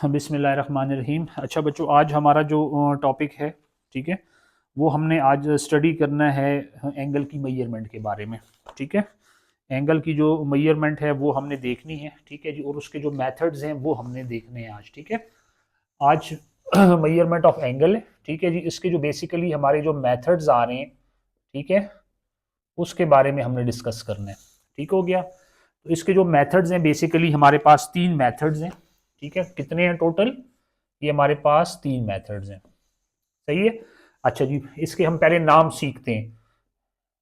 बिस्मिल्लाहिर्रहमानिर्रहीम। अच्छा बच्चों, आज हमारा जो टॉपिक है, ठीक है, वो हमने आज स्टडी करना है एंगल की मेजरमेंट के बारे में। ठीक है, एंगल की जो मेजरमेंट है वो हमने देखनी है। ठीक है जी, और उसके जो मेथड्स हैं वो हमने देखने हैं आज। ठीक है, आज मेजरमेंट ऑफ एंगल है। ठीक है जी, इसके जो बेसिकली हमारे जो मेथड्स आ रहे हैं, ठीक है, उसके बारे में हमने डिस्कस करना है। ठीक हो गया। तो इसके जो मेथड्स हैं, बेसिकली हमारे पास तीन मेथड्स हैं। ठीक है, कितने हैं टोटल? ये हमारे पास तीन मेथड्स हैं। सही है। अच्छा जी, इसके हम पहले नाम सीखते हैं।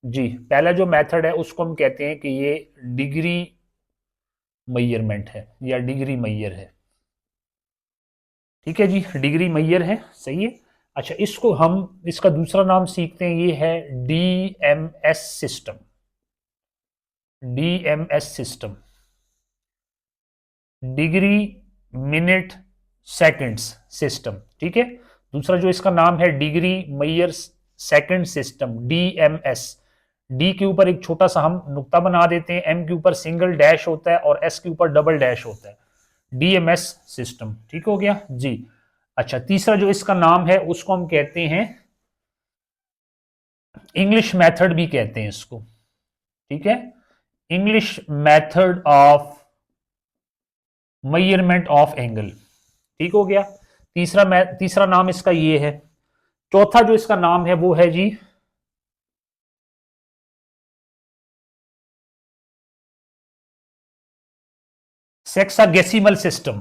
जी, पहला जो मेथड है उसको हम कहते हैं कि ये डिग्री मेजरमेंट है या डिग्री मेजर है। ठीक है जी, डिग्री मेजर है। सही है। अच्छा, इसको हम इसका दूसरा नाम सीखते हैं, ये है DMS system. DMS system, degree minute seconds system. ठीक है, दूसरा जो इसका नाम है degree major second system, DMS. D के ऊपर एक छोटा सा हम नुक्ता बना देते हैं, एम के ऊपर सिंगल डैश होता है और एस के ऊपर डबल डैश होता है। DMS system. ठीक हो गया जी। अच्छा, तीसरा जो इसका नाम है उसको हम कहते हैं इंग्लिश मेथड भी कहते हैं इसको। ठीक है, English method of measurement of angle. ठीक हो गया। तीसरा नाम इसका ये है। चौथा जो इसका नाम है वो है जी सेक्सागेसिमल सिस्टम।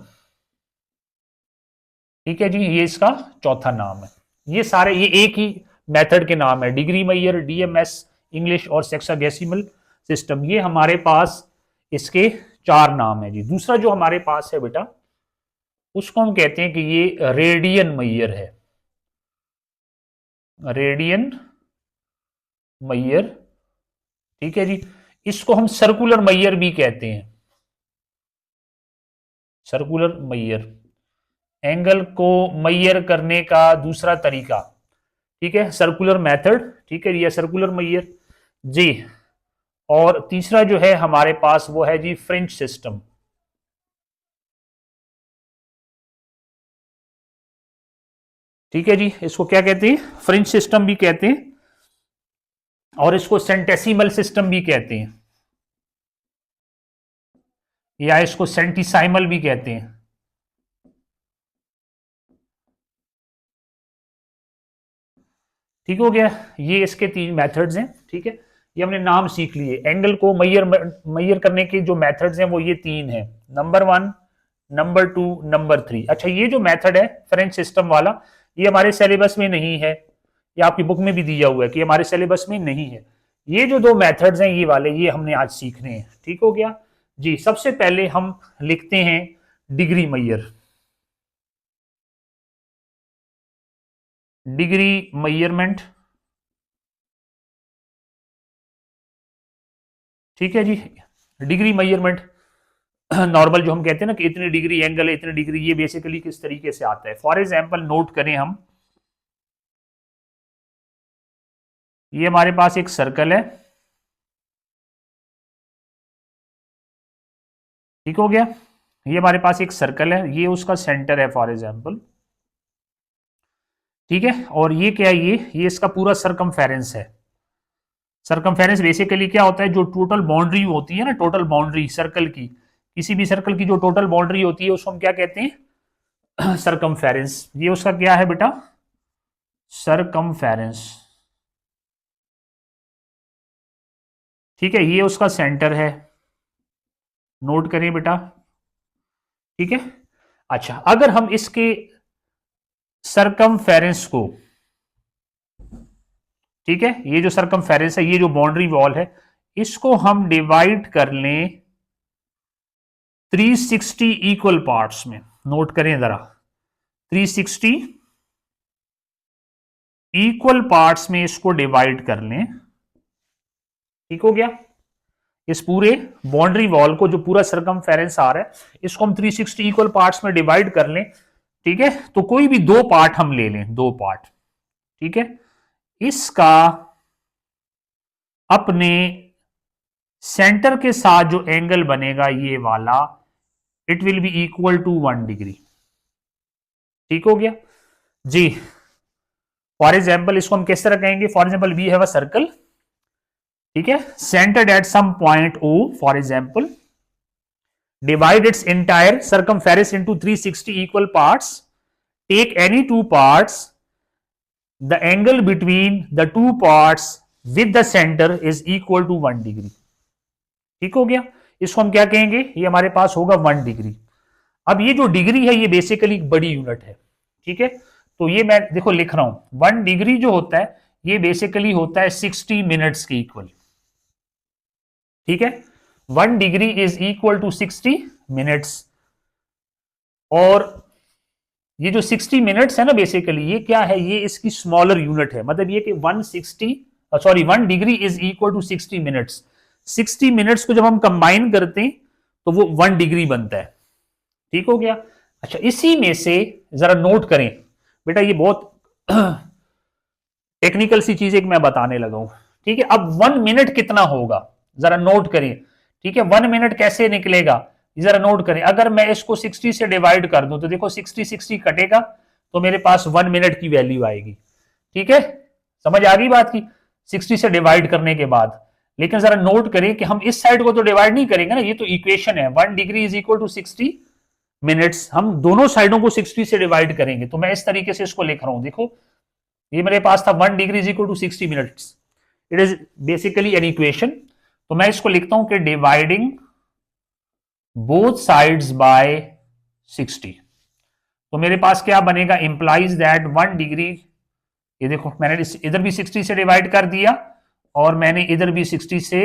ठीक है जी, ये इसका चौथा नाम है। ये सारे ये एक ही मेथड के नाम है, डिग्री मेजर, डीएमएस, इंग्लिश और सेक्सागेसिमल सिस्टम। ये हमारे पास इसके चार नाम है जी। दूसरा जो हमारे पास है बेटा, उसको हम कहते हैं कि ये रेडियन मैयर है। रेडियन मैयर। ठीक है जी, इसको हम सर्कुलर मैयर भी कहते हैं। सर्कुलर मैयर, एंगल को मैयर करने का दूसरा तरीका। ठीक है, सर्कुलर मेथड। ठीक है, ये सर्कुलर मैयर जी। और तीसरा जो है हमारे पास वो है जी फ्रेंच सिस्टम। ठीक है जी, इसको क्या कहते हैं? फ्रेंच सिस्टम भी कहते हैं और इसको सेंटेसिमल सिस्टम भी कहते हैं, या इसको सेंटिसाइमल भी कहते हैं। ठीक हो गया। ये इसके तीन मेथड्स हैं। ठीक है, ये हमने नाम सीख लिए। एंगल को मैयर मैयर करने के जो मेथड्स हैं वो ये तीन हैं, number one, number two, number three. अच्छा, ये जो मेथड है फ्रेंच सिस्टम वाला, ये हमारे सिलेबस में नहीं है। ये आपकी बुक में भी दिया हुआ है कि हमारे सिलेबस में नहीं है। ये जो दो मेथड्स हैं ये वाले, ये हमने आज सीखने हैं। ठीक हो गया जी। सबसे पहले हम लिखते हैं डिग्री मैयर। डिग्री मैयरमेंट। ठीक है जी, डिग्री मेजरमेंट नॉर्मल जो हम कहते हैं ना कि इतनी डिग्री एंगल है, इतनी डिग्री, ये बेसिकली किस तरीके से आता है। फॉर एग्जांपल नोट करें हम, ये हमारे पास एक सर्कल है। ठीक हो गया, ये हमारे पास एक सर्कल है, ये उसका सेंटर है फॉर एग्जांपल। ठीक है, और ये क्या है? ये इसका पूरा सरकमफेरेंस है। सरकमफेरेंस बेसिकली क्या होता है? जो टोटल बाउंड्री होती है ना, टोटल बाउंड्री सर्कल की, किसी भी सर्कल की जो टोटल बाउंड्री होती है उसको हम क्या कहते हैं? सरकमफेरेंस। ये उसका क्या है बेटा? सरकमफेरेंस। ठीक है, ये उसका सेंटर है। नोट करें बेटा। ठीक है। अच्छा, अगर हम इसके सरकमफेरेंस को, ठीक है, ये जो सरकमफेरेंस है, ये जो बाउंड्री वॉल है, इसको हम डिवाइड कर लें 360 इक्वल पार्ट्स में। नोट करें जरा, 360 इक्वल पार्ट्स में इसको डिवाइड कर लें। ठीक हो गया। इस पूरे बाउंड्री वॉल को, जो पूरा सरकमफेरेंस आ रहा है, इसको हम 360 इक्वल पार्ट्स में डिवाइड कर लें। ठीक है, तो कोई भी दो पार्ट हम ले लें, दो पार्ट। ठीक है, इसका अपने सेंटर के साथ जो एंगल बनेगा ये वाला, it will be equal to 1 degree. ठीक हो गया जी। फॉर एग्जाम्पल इसको हम किस तरह कहेंगे, for example we have a circle, ठीक है, centred at some point O, for example divide its entire circumference into 360 equal parts, take any two parts, the angle between the two parts with the center is equal to 1 degree। ठीक हो गया, इसको हम क्या कहेंगे, ये हमारे पास होगा 1 डिग्री। अब ये जो डिग्री है ये बेसिकली एक बड़ी यूनिट है, ठीक है, तो ये मैं देखो लिख रहा हूं 1 डिग्री जो होता है ये बेसिकली होता है 60 मिनट्स के इक्वल, ठीक है, 1 degree is equal to 60 minutes. और ये जो 60 मिनट्स है ना बेसिकली ये क्या है, ये इसकी स्मॉलर यूनिट है, मतलब ये कि 1 degree is equal to 60 minutes. 60 minutes को जब हम कंबाइन करते हैं तो वो 1 डिग्री बनता है, ठीक हो गया। अच्छा इसी में से जरा नोट करें बेटा, ये बहुत टेक्निकल सी चीज एक मैं बताने लगा हूं, ठीक है। अब 1 मिनट कितना होगा जरा नोट करें, ठीक है, 1 मिनट कैसे निकलेगा जरा नोट करें। अगर मैं इसको 60 से डिवाइड कर दूं तो देखो 60 कटेगा तो मेरे पास 1 मिनट की वैल्यू आएगी, ठीक है, समझ आ गई बात की, 60 से डिवाइड करने के बाद। लेकिन जरा नोट करें कि हम इस साइड को तो डिवाइड नहीं करेंगे ना, ये तो इक्वेशन है 1 degree is equal to 60 minutes, हम दोनों साइडों को 60 से डिवाइड करेंगे। तो मैं इस तरीके से इसको लिख रहा हूं, देखो ये मेरे पास था 1 degree is equal to 60 minutes, it is basically an equation. तो मैं इसको लिखता हूं कि डिवाइडिंग बोथ साइड्स बाय 60, तो मेरे पास क्या बनेगा, इंप्लाइज दैट 1 डिग्री, ये देखो मैंने इधर भी 60 से डिवाइड कर दिया और मैंने इधर भी 60 से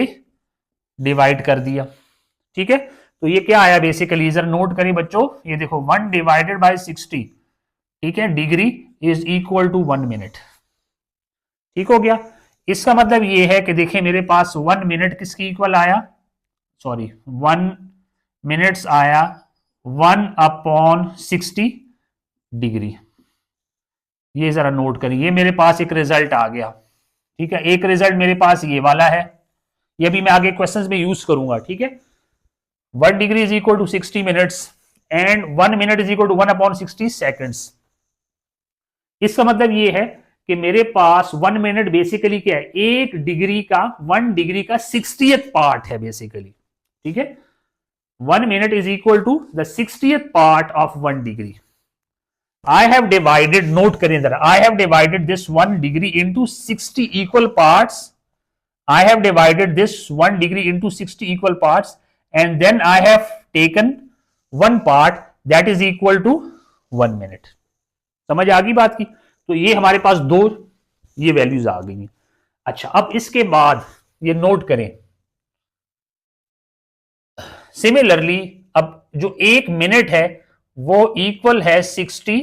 डिवाइड कर दिया, ठीक है। तो ये क्या आया बेसिकली, जरा नोट करें बच्चों, ये देखो 1 डिवाइडेड बाय 60, ठीक है, degree is equal to 1 minute, ठीक हो गया। इसका मतलब ये है कि देखिए मेरे पास 1 मिनट किसकी इक्वल आया, सॉरी 1 मिनट्स आया 1/60 डिग्री। ये जरा नोट करें, ये मेरे पास एक रिजल्ट आ गया, ठीक है, एक रिजल्ट मेरे पास ये वाला है, ये भी मैं आगे क्वेश्चंस में यूज करूंगा, ठीक है। 1 degree is equal to 60 minutes and 1 minute is equal to 1/60 seconds. इसका मतलब ये है कि मेरे पास 1 मिनट बेसिकली क्या है, 1 डिग्री का 1 डिग्री का 60th पार्ट है बेसिकली, ठीक है, 1 minute is equal to the 60th part of 1 degree. I have divided, note करें जरा, I have divided this 1 degree into 60 equal parts. I have divided this 1 degree into 60 equal parts and then I have taken one part that is equal to 1 minute. समझ आ गई बात की, तो ये हमारे पास दो ये वैल्यूज आ गई हैं। अच्छा अब इसके बाद ये नोट करें, सिमिलरली अब जो 1 मिनट है वो इक्वल है 60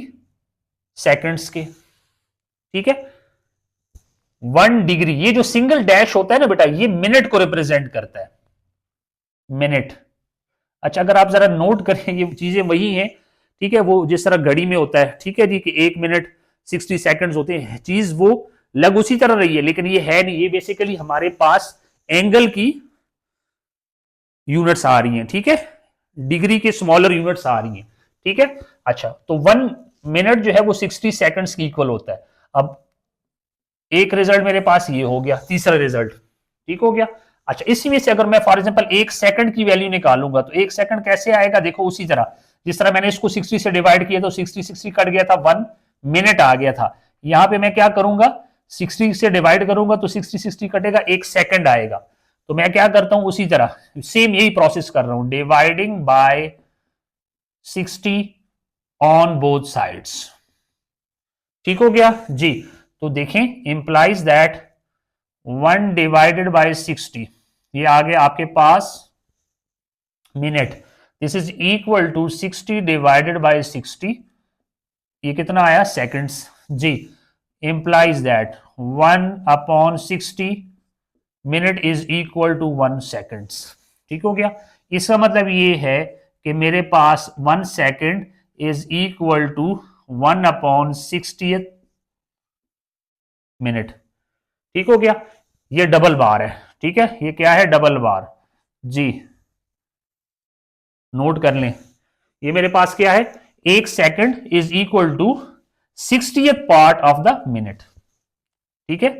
सेकंड्स के, ठीक है। 1 डिग्री, ये जो सिंगल डैश होता है ना बेटा, ये मिनट को रिप्रेजेंट करता है, मिनट। अच्छा अगर आप जरा नोट करें ये चीजें वही हैं, ठीक है, वो जिस तरह घड़ी में होता है, ठीक है जी, कि 1 मिनट 60 सेकंड्स होते हैं, चीज वो लग उसी तरह रही है, लेकिन ये है नहीं, ये बेसिकली हमारे पास एंगल की यूनिट्स आ रही हैं, ठीक है, डिग्री के स्मॉलर यूनिट्स आ रही हैं, ठीक है। अच्छा तो 1 मिनट जो है वो 60 सेकंड्स की इक्वल होता है। अब एक रिजल्ट मेरे पास ये हो गया, तीसरा रिजल्ट, ठीक हो गया। अच्छा इसी में से अगर मैं फॉर एग्जांपल 1 सेकंड की वैल्यू निकालूंगा तो 1 सेकंड कैसे आएगा, देखो उसी तरह जिस तरह मैंने इसको 60 से डिवाइड किया तो 60 कट गया था, 1 मिनट आ गया था। यहां पे मैं क्या करूंगा, 60 से डिवाइड करूंगा तो 60 कटेगा, 1 सेकंड आएगा। तो मैं क्या करता हूं, उसी तरह सेम यही प्रोसेस कर रहा हूं, dividing by 60 on both sides, ठीक हो गया जी। तो देखें इंप्लाइज दैट 1 डिवाइडेड बाय 60, ये आ गया आपके पास minute, this is equal to 60 divided by 60, ये कितना आया सेकंड्स जी। Implies that 1/60 minute is equal to 1 seconds, ठीक हो गया। इसका मतलब ये है कि मेरे पास 1 second is equal to 1/60 minute, ठीक हो गया। ये डबल बार है, ठीक है, ये क्या है, डबल बार जी, नोट कर लें। ये मेरे पास क्या है, 1 second is equal to 60th part of the minute. ठीक है,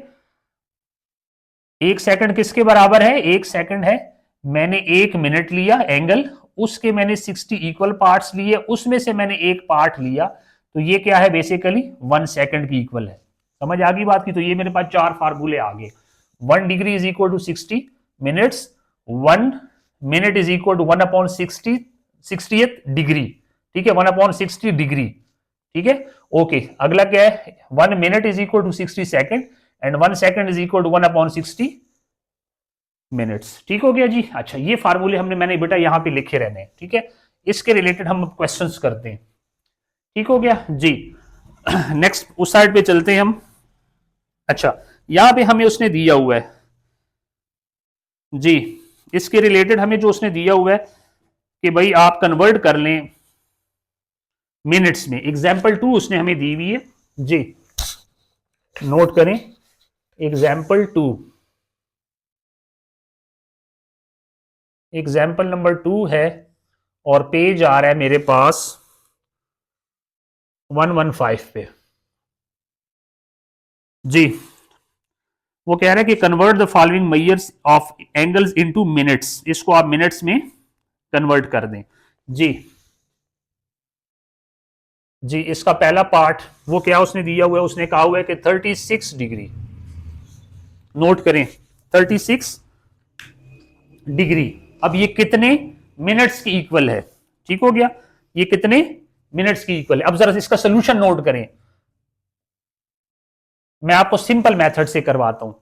1 सेकंड किसके बराबर है? 1 सेकंड है, मैंने 1 मिनट लिया एंगल, उसके मैंने 60 इक्वल पार्ट्स लिए, उसमें से मैंने एक पार्ट लिया, तो ये क्या है? बेसिकली 1 सेकंड की इक्वल है। समझ आ गई बात की? तो ये मेरे पास 4 फार्मूले आ गए। 1 degree is equal to 60 minutes, 1 minute is equal to 1 upon 60th degree. ठीक है, 1 अपॉन 60 डिग्री। ठीक है, ओके। अगला क्या है? 1 minute is equal to 60 second and 1 second is equal to 1 upon 60 minutes. ठीक हो गया जी। अच्छा, ये फार्मूले मैंने बेटा यहां पे लिखे रहने हैं। ठीक है, इसके रिलेटेड हम क्वेश्चंस करते हैं। ठीक हो गया जी। नेक्स्ट उस साइड पे चलते हैं हम। अच्छा, यहां पे हमें उसने दिया हुआ है जी, इसके रिलेटेड हमें जो उसने दिया हुआ है कि भाई आप कन्वर्ट कर लें मिनट्स में। एग्जाम्पल 2 उसने हमें दी हुई है जी, नोट करें। एग्जाम्पल 2, एग्जाम्पल नंबर 2 है और पेज आ रहा है मेरे पास 115 पे जी। वो कह रहा है कि convert the following measures of angles into minutes, इसको आप मिनट्स में कन्वर्ट कर दें जी। जी, इसका पहला पार्ट वो क्या उसने दिया हुआ है? उसने कहा हुआ है कि 36 डिग्री, नोट करें 36 डिग्री। अब ये कितने मिनट्स की इक्वल है? ठीक हो गया, ये कितने मिनट्स की इक्वल है। अब जरा इसका सोल्यूशन नोट करें, मैं आपको सिंपल मेथड से करवाता हूं,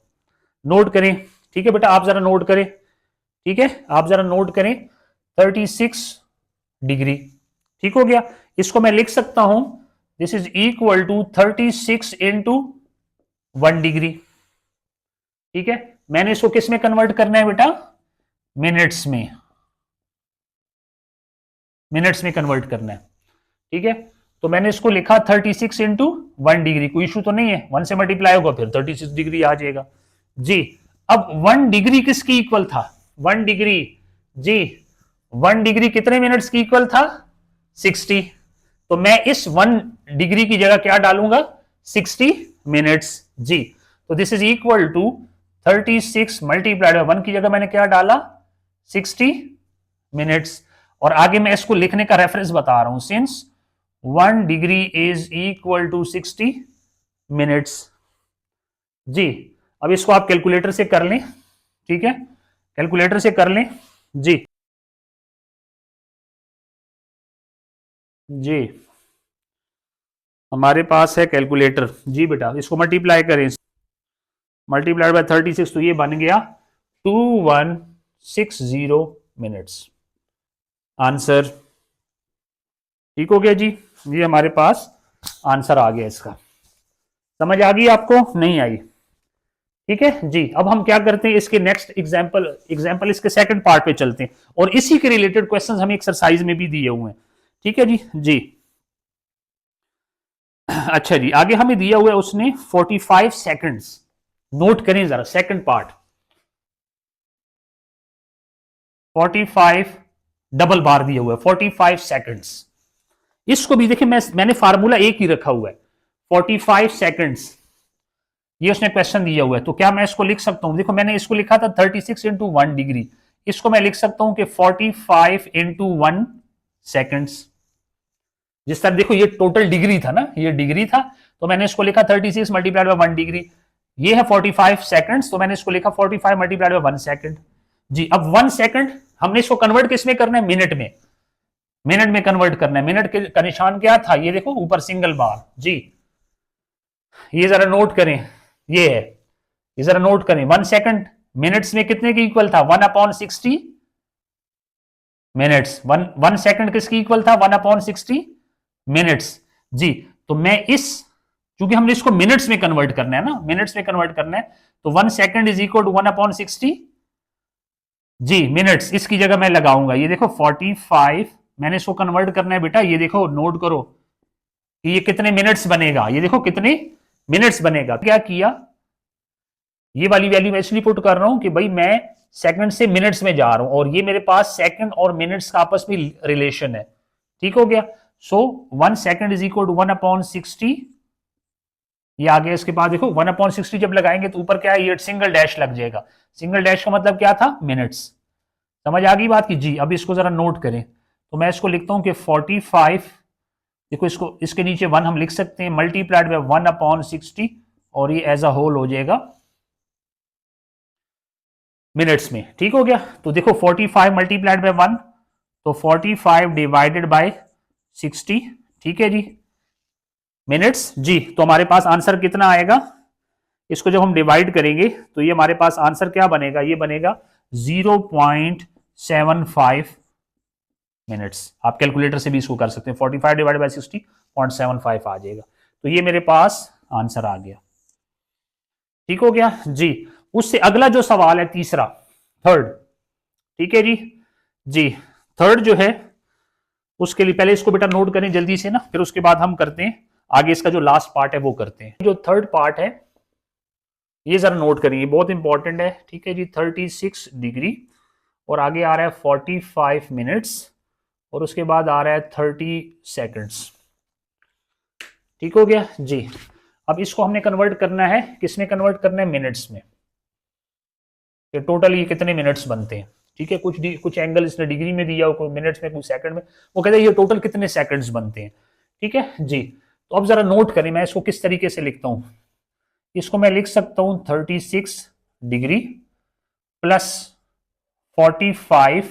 नोट करें। ठीक है बेटा, आप जरा नोट करें। ठीक है, आप जरा नोट करें 36 डिग्री। ठीक हो गया, इसको मैं लिख सकता हूं, this is equal to 36 into 1 degree. ठीक है, मैंने इसको किस में कन्वर्ट करना है बेटा? मिनट्स में, मिनट्स में कन्वर्ट करना है। ठीक है, तो मैंने इसको लिखा 36 इंटू 1 डिग्री। कोई इशू तो नहीं है, 1 से मल्टीप्लाई होगा फिर 36 डिग्री आ जाएगा जी। अब 1 डिग्री किसकी इक्वल था? 1 डिग्री जी, 1 डिग्री कितने मिनट्स की इक्वल था? 60। तो मैं इस 1 डिग्री की जगह क्या डालूंगा? 60 मिनट्स जी। तो this is equal to 36 multiplied by 1 की जगह मैंने क्या डाला? 60 मिनट्स। और आगे मैं इसको लिखने का रेफरेंस बता रहा हूं, since 1 degree is equal to 60 minutes जी। अब इसको आप कैलकुलेटर से कर लें। ठीक है, कैलकुलेटर से कर लें जी। जी, हमारे पास है कैलकुलेटर जी बेटा, इसको मल्टीप्लाई करें, मल्टीप्लाइड बाय 36, तो ये बन गया 2160 मिनट्स आंसर। ठीक हो गया जी, ये हमारे पास आंसर आ गया इसका। समझ आ गई आपको? नहीं आई? ठीक है जी। अब हम क्या करते हैं, इसके नेक्स्ट एग्जांपल इसके सेकंड पार्ट पे चलते हैं, और इसी के रिलेटेड क्वेश्चंस हमें एक्सरसाइज में भी दिए हुए हैं। ठीक है जी। जी, अच्छा जी, आगे हमें दिया हुआ है उसने 45 सेकंड्स। नोट करें जरा सेकंड पार्ट, 45 डबल बार दिया हुआ है, 45 सेकंड्स। इसको भी देखिए, मैंने फार्मूला एक ही रखा हुआ है, 45 सेकंड्स। ये उसने क्वेश्चन दिया हुआ है, तो क्या मैं इसको लिख सकता हूं? देखो, मैंने इसको लिखा था 36 इंटू 1 डिग्री, इसको मैं लिख सकता हूं कि 45 इंटू 1 सेकेंड्स। जिस तरह देखो, ये टोटल डिग्री था ना, ये डिग्री था, तो मैंने इसको लिखा 36 मल्टीप्लाइड बाय 1 डिग्री। ये है 45 सेकंड्स, तो मैंने इसको लिखा 45 मल्टीप्लाइड बाय 1 सेकंड जी। अब 1 सेकंड हमने इसको कन्वर्ट किस में करना है? मिनट में, मिनट में कन्वर्ट करना है। मिनट का निशान क्या था? ये देखो ऊपर सिंगल बार जी। ये जरा नोट करें, ये है, ये जरा नोट करें। 1 सेकंड मिनट्स में कितने की इक्वल था? 1 अपॉन 60 मिनट्स। 1 सेकंड किसकी इक्वल था? 1 अपॉन 60 मिनट्स जी। तो मैं इस, क्योंकि हमने इसको मिनट्स में कन्वर्ट करना है ना, मिनट्स में कन्वर्ट करना है, तो 1 second is equal to 1 upon 60 जी मिनट्स। इसकी जगह मैं लगाऊंगा, ये देखो 45, मैंने इसको कन्वर्ट करना है बेटा, ये देखो नोट करो कि ये कितने मिनट्स बनेगा, ये देखो कितने मिनट्स बनेगा। क्या किया, ये वाली वैल्यू मैं इसलिए पुट कर रहा हूं कि भाई मैं सेकंड से मिनट्स में जा रहा हूं, और ये मेरे पास सेकंड और मिनट्स का आपस में रिलेशन है। ठीक हो गया, सो 1 सेकेंड इज इक्वल टू 1/60। ये आ गया। इसके बाद देखो 1/60 जब लगाएंगे तो ऊपर क्या है, ये सिंगल डैश लग जाएगा। सिंगल डैश का मतलब क्या था, मिनट्स। समझ आ गई बात की जी। अब इसको जरा नोट करें, तो मैं इसको लिखता हूं कि 45, देखो इसको, इसके नीचे 1 हम लिख सकते हैं, मल्टीप्लाइड बाय 1/60, और ये एज अ होल हो जाएगा मिनट्स में। ठीक हो गया। तो देखो 45 मल्टीप्लाइड बाय 1, तो 45 डिवाइडेड बाय 60, ठीक है जी, मिनट्स जी। तो हमारे पास आंसर कितना आएगा, इसको जब हम डिवाइड करेंगे तो ये हमारे पास आंसर क्या बनेगा, ये बनेगा 0.75 मिनट्स। आप कैलकुलेटर से भी इसको कर सकते हैं, 45 डिवाइड बाय 60 0.75 आ जाएगा। तो ये मेरे पास आंसर आ गया। ठीक हो गया जी। उससे अगला जो सवाल है तीसरा, थर्ड, ठीक है जी। जी थर्ड जो है, उसके लिए पहले इसको बेटा नोट करें जल्दी से ना, फिर उसके बाद हम करते हैं आगे, इसका जो लास्ट पार्ट है वो करते हैं। जो थर्ड पार्ट है ये जरा नोट करिए, बहुत इंपॉर्टेंट है। ठीक है जी, 36 डिग्री, और आगे आ रहा है 45 मिनट्स, और उसके बाद आ रहा है 30 सेकंड्स। ठीक हो गया जी। अब इसको हमने कन्वर्ट करना है, किसमें कन्वर्ट करना है, मिनट्स में। कि टोटल ये कितने मिनट्स बनते हैं। ठीक है, कुछ एंगल इसने डिग्री में दिया, कोई मिनट्स में, कुछ सेकंड में, वो कहते हैं ये टोटल कितने सेकंड्स बनते हैं। ठीक है जी। तो अब जरा नोट करें, मैं इसको किस तरीके से लिखता हूं। इसको मैं लिख सकता हूं 36 degree plus 45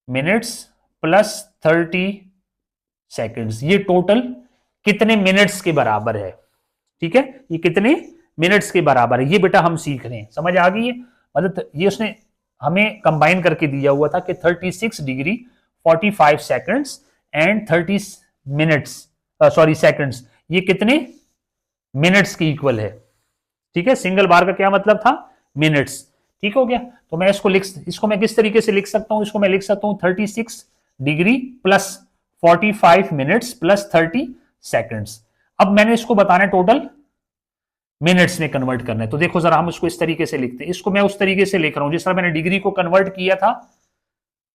minutes plus 30 seconds, ये टोटल कितने मिनट्स के बराबर है। ठीक है, ये कितने मिनट्स के बराबर है, ये बेटा हम सीख रहे हैं। समझ आ गई है, मतलब ये उसने हमें कंबाइन करके दिया हुआ था कि 36 degree 45 seconds and 30 minutes, sorry seconds, ये कितने मिनट्स की इक्वल है। ठीक है, सिंगल बार का क्या मतलब था, मिनट्स। ठीक हो गया। तो मैं इसको मैं किस तरीके से लिख सकता हूं, इसको मैं लिख सकता हूं 36 degree plus 45 minutes plus 30 seconds. अब मैंने इसको बताना है टोटल मिनट्स में कन्वर्ट करना है। तो देखो जरा हम इसको इस तरीके से लिखते हैं, इसको मैं उस तरीके से लिख रहा हूं जिस तरह मैंने डिग्री को कन्वर्ट किया था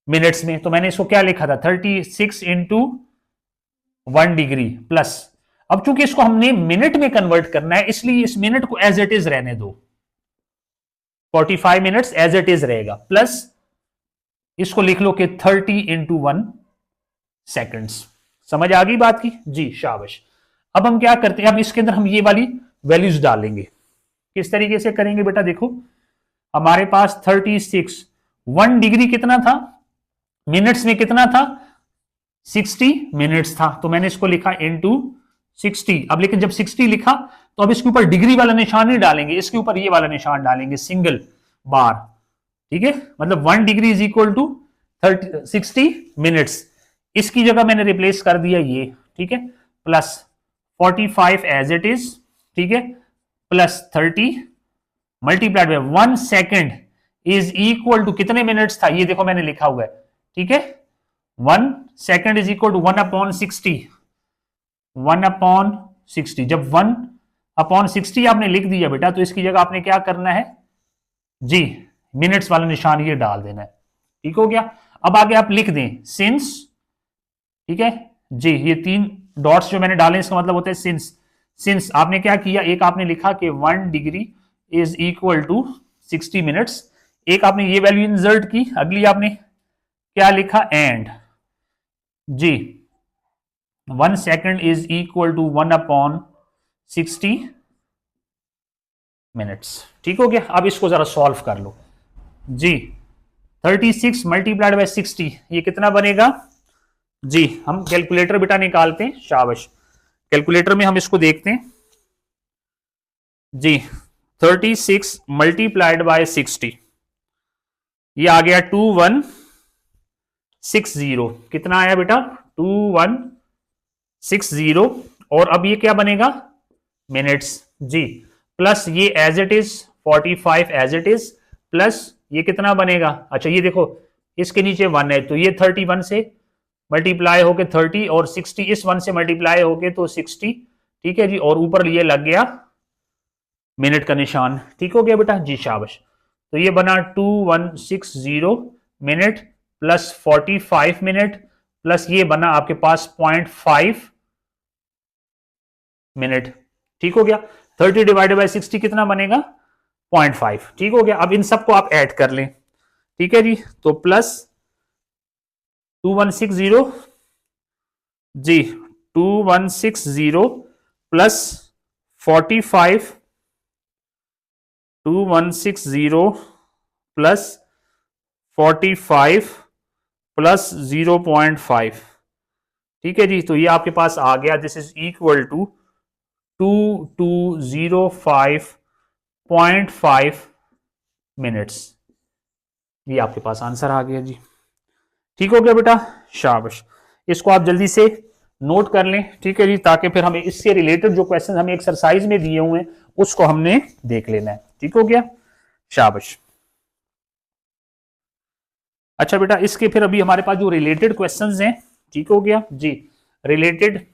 मिनट्स में। तो मैंने इसको क्या लिखा था, 36 इंटू 1 डिग्री प्लस, अब चूंकि इसको हमने मिनट में कन्वर्ट करना है, इसलिए इस मिनट को एज इट इज रहने दो, 45 मिनट्स एज इट इज रहेगा, प्लस इसको लिख लो कि 30 इंटू 1 सेकेंड्स। समझ आ गई बात की जी, शाबाश। अब हम क्या करते हैं, अब इसके अंदर हम ये वाली वैल्यूज डालेंगे। किस तरीके से करेंगे बेटा, देखो हमारे पास 36, 1 डिग्री कितना था मिनट्स में, कितना था 60 मिनट्स था, तो मैंने इसको लिखा इनटू 60। अब लेकिन जब 60 लिखा तो अब इसके ऊपर डिग्री वाला निशान नहीं डालेंगे, इसके ऊपर ये वाला निशान डालेंगे, सिंगल बार। ठीक है, मतलब 1 degree is equal to 60 minutes, इसकी जगह मैंने रिप्लेस कर दिया ये। ठीक है, प्लस 45 एज इट इज, ठीक है, plus 30 multiplied by 1 second is equal to कितने मिनट्स था, ये देखो मैंने लिखा हुआ है। ठीक है, 1 सेकेंड इज इक्वल टू 1/60, 1/60। जब 1/60 आपने लिख दिया बेटा, तो इसकी जगह आपने क्या करना है जी, मिनट्स वाला निशान ये डाल देना है। ठीक हो गया। अब आगे आप लिख दें सिंस, ठीक है जी, ये 3 डॉट्स जो मैंने डाले इसका मतलब होता है सिंस। सिंस आपने क्या किया, एक आपने लिखा कि 1 degree is equal to 60 minutes, एक आपने ये वैल्यू इंसर्ट की, अगली आपने क्या लिखा, एंड जी 1 second is equal to 1/60 minutes. ठीक हो गया। अब इसको जरा सॉल्व कर लो जी। 36 मल्टीप्लाइड बाय 60, ये कितना बनेगा जी। हम कैलकुलेटर बेटा निकालते हैं, शाबाश। कैलकुलेटर में हम इसको देखते हैं जी। 36 मल्टीप्लाइड बाय 60, ये आ गया 2160। कितना आया बेटा, 2160। और अब ये क्या बनेगा, मिनट्स जी, प्लस ये as it is 45 as it is, plus ये कितना बनेगा, अच्छा ये देखो इसके नीचे 1 है, तो ये 31 से मल्टीप्लाई होके 30, और 60 इस 1 से मल्टीप्लाई होके तो 60। ठीक है जी, और ऊपर ये लग गया मिनट का निशान। ठीक हो गया बेटा जी, शाबाश। तो ये बना 2160 मिनट प्लस 45 मिनट प्लस ये बना आपके पास 0.5 मिनट। ठीक हो गया। 30 डिवाइडेड बाई 60 कितना बनेगा? 0.5। ठीक हो गया। अब इन सबको आप ऐड कर लें। ठीक है जी, तो प्लस 2160 जी, 2160 प्लस 45, 2160 प्लस 45 प्लस 0.5। ठीक है जी, तो ये आपके पास आ गया, this is equal to 2205.5 minutes. ये आपके पास आंसर आ गया जी। ठीक हो गया बेटा, शाबाश। इसको आप जल्दी से नोट कर लें। ठीक है जी, ताकि फिर हमें इससे रिलेटेड जो क्वेश्चन हमें एक्सरसाइज में दिए हुए हैं उसको हमने देख लेना है। ठीक हो गया, शाबाश। अच्छा बेटा, इसके फिर अभी हमारे पास जो रिलेटेड क्वेश्चंस हैं, ठीक हो गया जी, रिलेटेड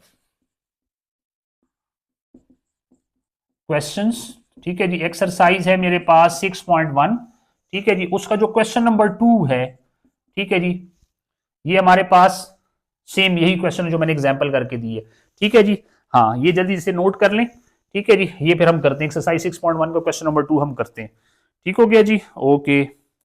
क्वेश्चंस। ठीक है जी, एक्सरसाइज है मेरे पास 6.1। ठीक है जी, उसका जो क्वेश्चन नंबर 2 है, ठीक है जी, ये हमारे पास सेम यही क्वेश्चन जो मैंने एग्जांपल करके दी है। ठीक है जी, हाँ, ये जल्दी से नोट कर लें। ठीक है जी, ये फिर हम करते हैं एक्सरसाइज 6.1 का क्वेश्चन नंबर 2 हम करते हैं। ठीक हो गया जी, ओके।